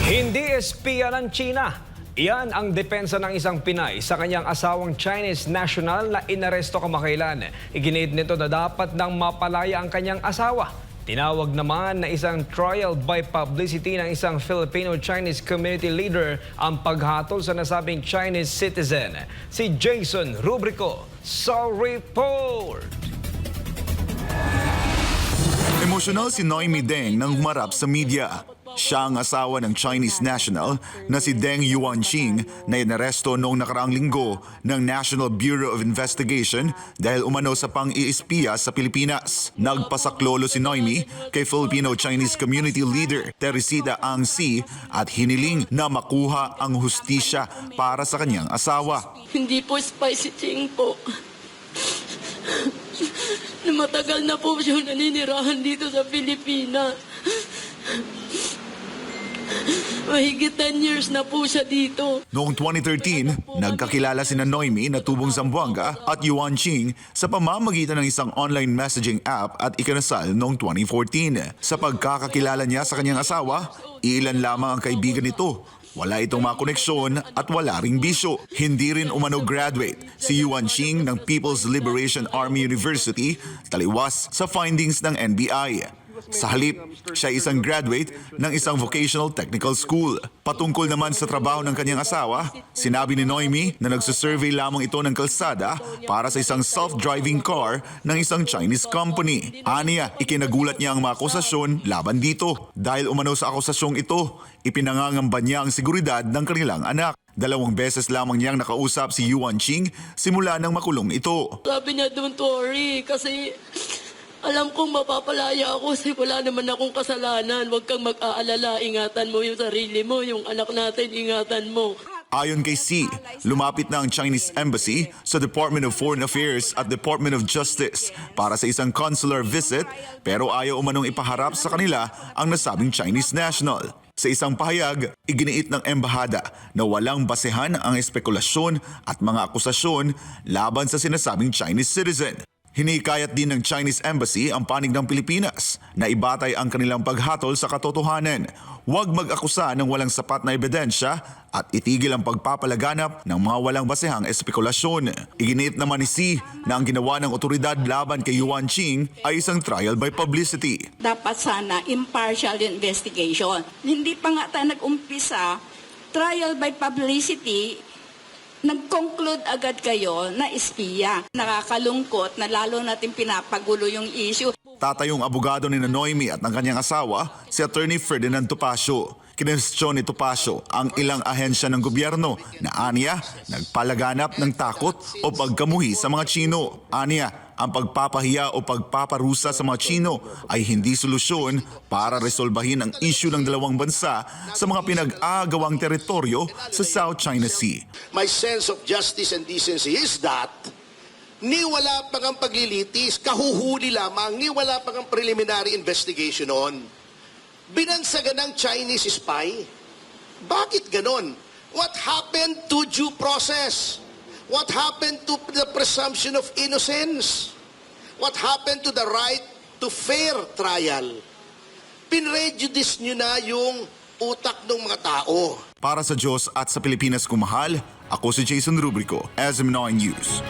Hindi espiya ng China. Iyan ang depensa ng isang Pinay sa kanyang asawang Chinese national na inaresto kamakailan. Iginiit nito na dapat nang mapalaya ang kanyang asawa. Tinawag naman na isang trial by publicity ng isang Filipino-Chinese community leader ang paghatol sa nasabing Chinese citizen. Si Jason Rubrico sa report. Emosyonal si Noemi Deng nang humarap sa media. Siya ang asawa ng Chinese national na si Deng Yuanqing na inaresto noong nakaraang linggo ng National Bureau of Investigation dahil umano sa pang-iispiya sa Pilipinas. Nagpasaklolo si Noemi kay Filipino-Chinese community leader Teresita Ang Si at hiniling na makuha ang hustisya para sa kanyang asawa. Hindi po spicy ching po. Matagal na po siya naninirahan dito sa Pilipinas. Mahigit 10 years na po siya dito. Noong 2013, nagkakilala sina Noemi na tubong Zamboanga at Yuanqing sa pamamagitan ng isang online messaging app at ikinasal noong 2014. Sa pagkakakilala niya sa kanyang asawa, ilan lamang ang kaibigan nito. Wala itong mga koneksyon at wala ring bisyo. Hindi rin umano graduate si Yuanqing ng People's Liberation Army University, taliwas sa findings ng NBI. Sa halip, siya isang graduate ng isang vocational technical school. Patungkol naman sa trabaho ng kanyang asawa, sinabi ni Noemi na nagsusurvey lamang ito ng kalsada para sa isang self-driving car ng isang Chinese company. Aniya, ikinagulat niya ang mga akusasyon laban dito. Dahil umano sa akusasyong ito, ipinangangamba niya ang seguridad ng kanilang anak. 2 beses lamang niyang nakausap si Yuanqing simula nang makulong ito. Sabi niya, don't worry, kasi alam kong mapapalaya ako kasi wala naman akong kasalanan. Huwag kang mag-aalala, ingatan mo yung sarili mo, yung anak natin, ingatan mo. Ayon kay C, lumapit na ang Chinese Embassy sa Department of Foreign Affairs at Department of Justice para sa isang consular visit pero ayaw umanong ipaharap sa kanila ang nasabing Chinese national. Sa isang pahayag, iginiit ng embahada na walang basehan ang espekulasyon at mga akusasyon laban sa sinasabing Chinese citizen. Hinikayat din ng Chinese Embassy ang panig ng Pilipinas na ibatay ang kanilang paghatol sa katotohanan. Huwag mag-akusa ng walang sapat na ebidensya at itigil ang pagpapalaganap ng mga walang basehang espekulasyon. Iginiit naman ni C na ang ginawa ng otoridad laban kay Yuanqing ay isang trial by publicity. Dapat sana impartial investigation. Hindi pa nga tayo nag-umpisa, trial by publicity, nag-conclude agad kayo na espiya. Nakakalungkot na lalo natin pinapagulo yung issue. Tatayong abogado ni Noemi at ng kanyang asawa, si Attorney Ferdinand Topacio. Kinestyon ni Topacio ang ilang ahensya ng gobyerno na aniya nagpalaganap ng takot o pagkamuhi sa mga Chino. Aniya, ang pagpapahiya o pagpaparusa sa mga Chino ay hindi solusyon para resolbahin ang issue ng dalawang bansa sa mga pinag-aagawang teritoryo sa South China Sea. My sense of justice and decency is that ni wala pang ang paglilitis, kahuhuli lamang, ni wala pang ang preliminary investigation on. Binansagan ng Chinese spy. Bakit ganon? What happened to due process? What happened to the presumption of innocence? What happened to the right to fair trial? Pinrejudice nyo na yung utak ng mga tao. Para sa Diyos at sa Pilipinas kumahal, ako si Jason Rubrico, SM9 News.